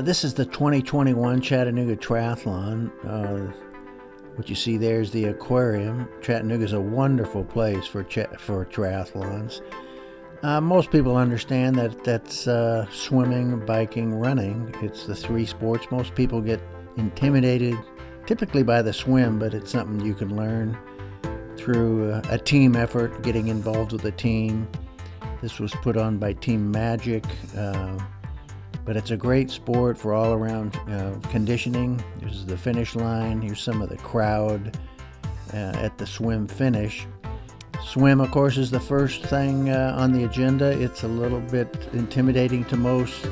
This is the 2021 Chattanooga Triathlon. What you see there is the aquarium. Chattanooga is a wonderful place for triathlons. Most people understand that that's swimming, biking, running. It's the three sports. Most people get intimidated typically by the swim, but it's something you can learn through a team effort, getting involved with a team. This was put on by Team Magic, but it's a great sport for all-around conditioning. Here's the finish line. Here's some of the crowd at the swim finish. Swim, of course, is the first thing on the agenda. It's a little bit intimidating to most.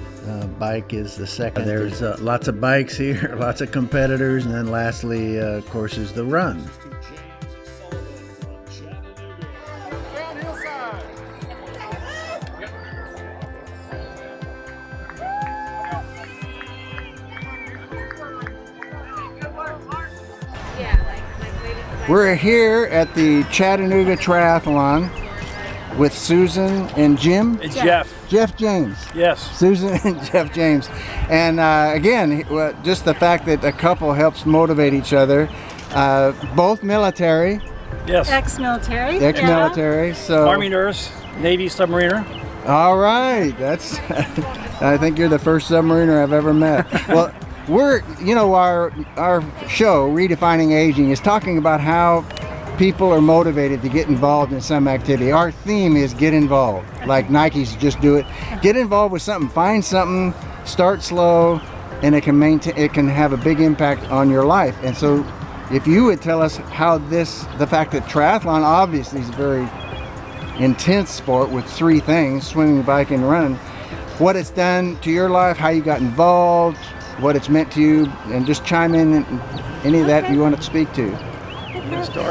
Bike is the second. There's lots of bikes here, lots of competitors, and then lastly, of course, is the run. We're here at the Chattanooga Triathlon with Susan and Jim. And Jeff. Jeff James. Yes. Susan and Jeff James. And again, just the fact that a couple helps motivate each other. Both military. Yes. Ex-military. Ex-military. Yeah. So Army nurse, Navy submariner. All right. That's. I think you're the first submariner I've ever met. Well. Our show, Redefining Aging, is talking about how people are motivated to get involved in some activity. Our theme is get involved, like Nike's Just Do It. Get involved with something, find something, start slow, and it can have a big impact on your life. And so if you would tell us how the fact that triathlon obviously is a very intense sport with three things, swimming, biking, and running, what it's done to your life, how you got involved, what it's meant to you, and just chime in any of that you want to speak to.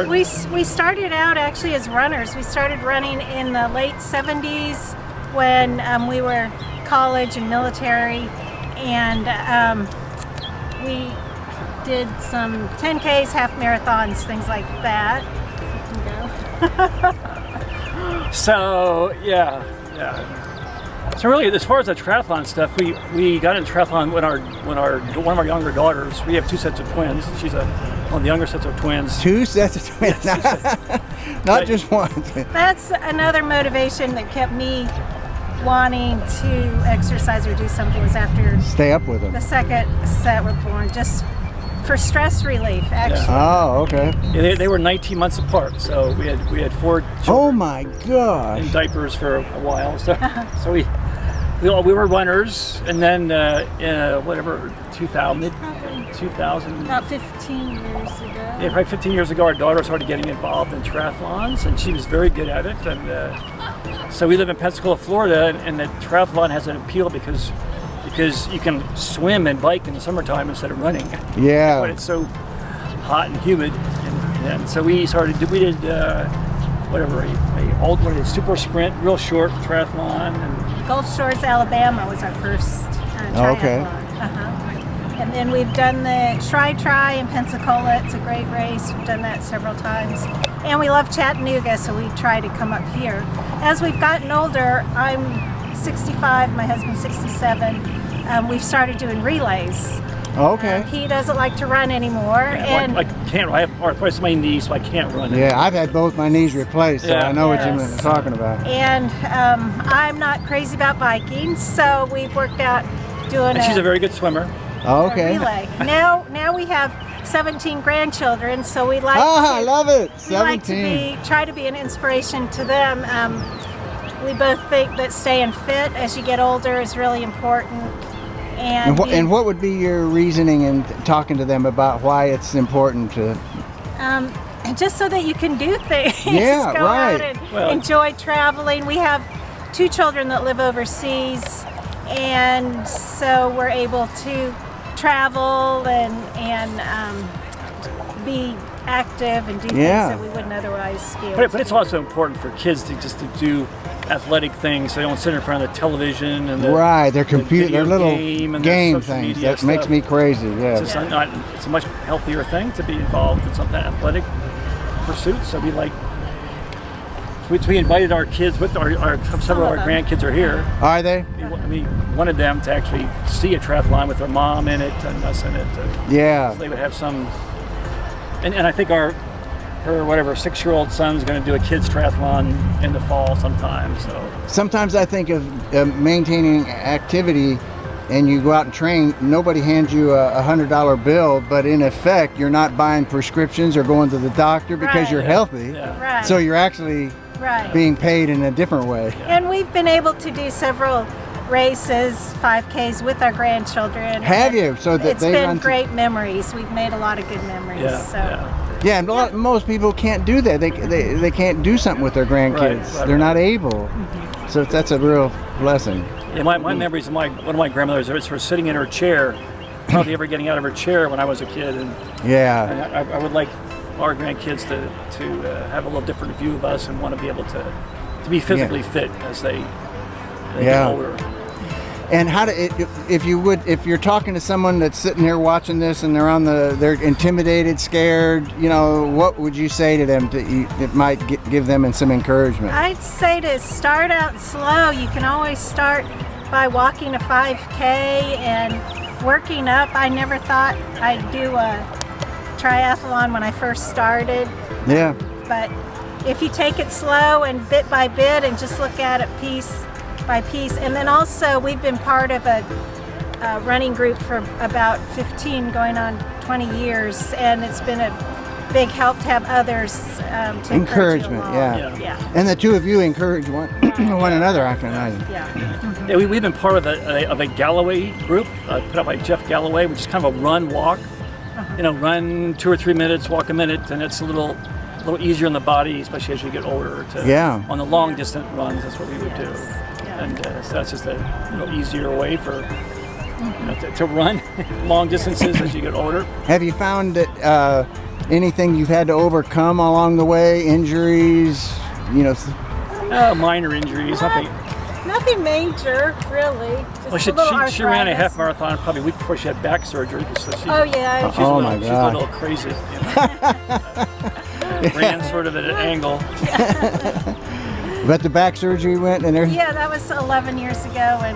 We started out actually as runners. We started running in the late 70s when we were college and military, and we did some 10Ks, half marathons, things like that. So yeah. So really, as far as the triathlon stuff, we got into triathlon when one of our younger daughters. We have two sets of twins. She's one of the younger sets of twins. Two sets of twins, not just one. That's another motivation that kept me wanting to exercise or do something. Was after stay up with them. The second set were born, just for stress relief, actually. Yeah. Oh, okay. Yeah, they were 19 months apart, so we had 4 children. Oh my gosh! In diapers for a while, so we were runners, and then 2000. About 15 years ago. Yeah, probably 15 years ago, our daughter started getting involved in triathlons, and she was very good at it. And so we live in Pensacola, Florida, and the triathlon has an appeal because you can swim and bike in the summertime instead of running. Yeah. But it's so hot and humid, and so we did a super sprint, real short triathlon. And Gulf Shores, Alabama was our first triathlon. Okay. And then we've done the Tri in Pensacola. It's a great race. We've done that several times. And we love Chattanooga, so we try to come up here. As we've gotten older, I'm 65, my husband's 67. We've started doing relays. Okay. He doesn't like to run anymore. Yeah, and I can't. I have arthritis in my knees, so I can't run. Yeah, I've had both my knees replaced, so I know what you're talking about. And I'm not crazy about biking, so we've worked out doing. And she's a very good swimmer. Okay. A relay. Now we have 17 grandchildren, so we like. I love it. 17. We like to try to be an inspiration to them. We both think that staying fit as you get older is really important. And what would be your reasoning in talking to them about why it's important to? Just so that you can do things. Yeah, Go right. out and enjoy traveling. We have 2 children that live overseas, and so we're able to travel and be active and do things that we wouldn't otherwise be able to. But it's also important for kids to do athletic things, so they don't sit in front of the television and their computer, their little game things. That makes me crazy. Yeah, it's a much healthier thing to be involved in some athletic pursuits. So we like we invited our kids with several of our grandkids are here. Are they? We wanted them to actually see a triathlon with their mom in it and us in it. Yeah. So they would have some, and I think her 6-year-old son's going to do a kids triathlon in the fall sometime. So sometimes I think of maintaining activity, and you go out and train. Nobody hands you a $100 bill, but in effect, you're not buying prescriptions or going to the doctor because you're healthy. Yeah. Right. So you're actually being paid in a different way. And we've been able to do several races, 5Ks with our grandchildren. Have you? So that it's they been run great memories. We've made a lot of good memories. Yeah, and most people can't do that. They can't do something with their grandkids. Right. They're not able. So that's a real blessing. Yeah, my memories of one of my grandmothers is her sitting in her chair, hardly ever getting out of her chair when I was a kid. And I would like our grandkids to have a little different view of us and want to be able to be physically fit as they get older. And if you're talking to someone that's sitting here watching this and they're intimidated, scared, what would you say to them that might give them some encouragement? I'd say to start out slow. You can always start by walking a 5K and working up. I never thought I'd do a triathlon when I first started. Yeah. But if you take it slow and bit by bit and just look at it piece by piece. And then also we've been part of a running group for about 15 going on 20 years, and it's been a big help to have others to encouragement. Yeah. And the two of you encourage one another, I can imagine. Yeah, we've been part of a Galloway group put up by Jeff Galloway, which is kind of a run walk. Run 2 or 3 minutes, walk a minute, and it's a little easier on the body, especially as you get older. On the long distance runs, that's what we would do. And so that's just a easier way for to run long distances as you get older. Have you found that anything you've had to overcome along the way? Injuries? Minor injuries, Nothing major, really. She ran a half marathon probably a week before she had back surgery. So she's my God. She's a little crazy. Ran sort of at an angle. But the back surgery went and everything? Yeah, that was 11 years ago, and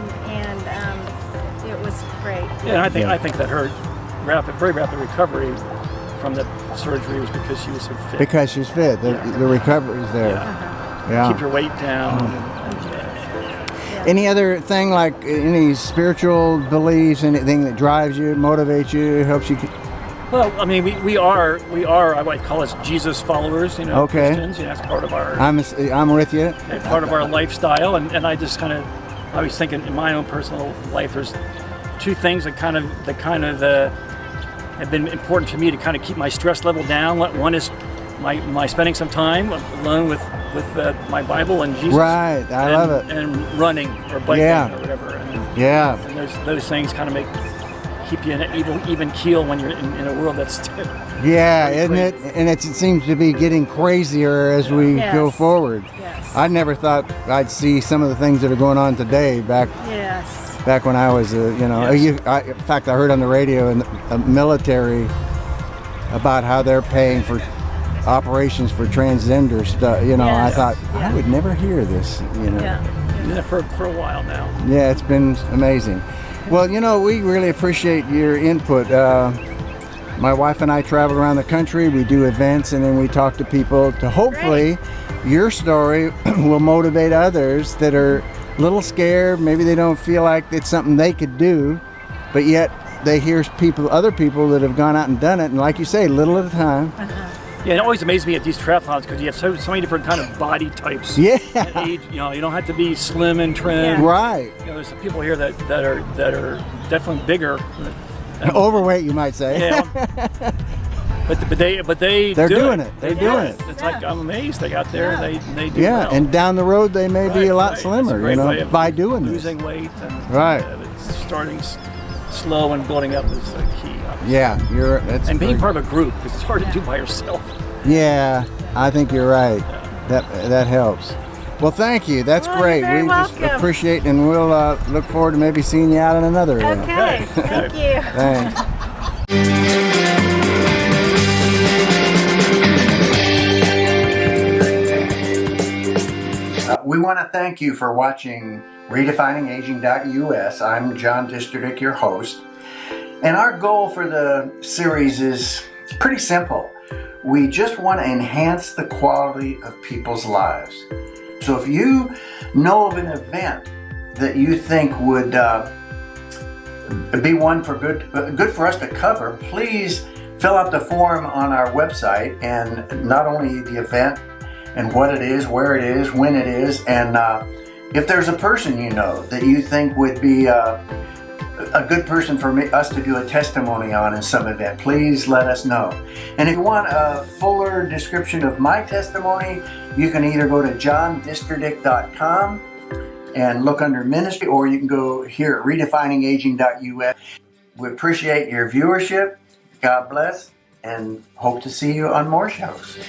it was great. Yeah, and I think that her very rapid recovery from the surgery was because she was so fit. Because she's fit. The recovery is there. Keep your weight down. Any other thing, like any spiritual beliefs, anything that drives you, motivates you, helps you? Well, I mean, we are I might call us Jesus followers, Christians. That's part of our. I'm with you. Part of our lifestyle, and I just I was thinking in my own personal life, there's two things that kind of have been important to me to kind of keep my stress level down. One is my spending some time alone with my Bible and Jesus. Right, I love it. And running or biking or whatever. And those things kind of keep you in an even keel when you're in a world that's isn't it? And it seems to be getting crazier as we go forward. Yes. I never thought I'd see some of the things that are going on today back when I was in fact, I heard on the radio in the military about how they're paying for operations for transgender stuff. I thought I would never hear this. Yeah, for a while now. Yeah, it's been amazing. Well, we really appreciate your input. My wife and I travel around the country. We do events, and then we talk to people to hopefully your story will motivate others that are a little scared. Maybe they don't feel like it's something they could do, but yet they hear other people that have gone out and done it. And like you say, little at a time. Yeah, it always amazes me at these triathlons because you have so many different kind of body types. Yeah. And age, you don't have to be slim and trim. Right. There's some people here that are definitely bigger. Overweight, you might say. Yeah. But they're doing it. They're doing it. It's like I'm amazed they got there. They do well. And down the road they may be a lot slimmer, by doing this. Losing weight and starting slow and building up is the key. Yeah, and being part of a group, because it's hard to do by yourself. Yeah, I think you're right. That helps. Well, thank you. That's great. You're very welcome. Just appreciate, and we'll look forward to maybe seeing you out in another event. Okay. Thank you. Thanks. We want to thank you for watching RedefiningAging.us. I'm John Disterdick, your host. And our goal for the series is pretty simple. We just want to enhance the quality of people's lives. So if you know of an event that you think would be one for good for us to cover, please fill out the form on our website, and not only the event and what it is, where it is, when it is, and if there's a person you know that you think would be a good person for us to do a testimony on in some event, please let us know. And if you want a fuller description of my testimony, you can either go to johndisterdick.com and look under ministry, or you can go here at redefiningaging.us. We appreciate your viewership. God bless, and hope to see you on more shows.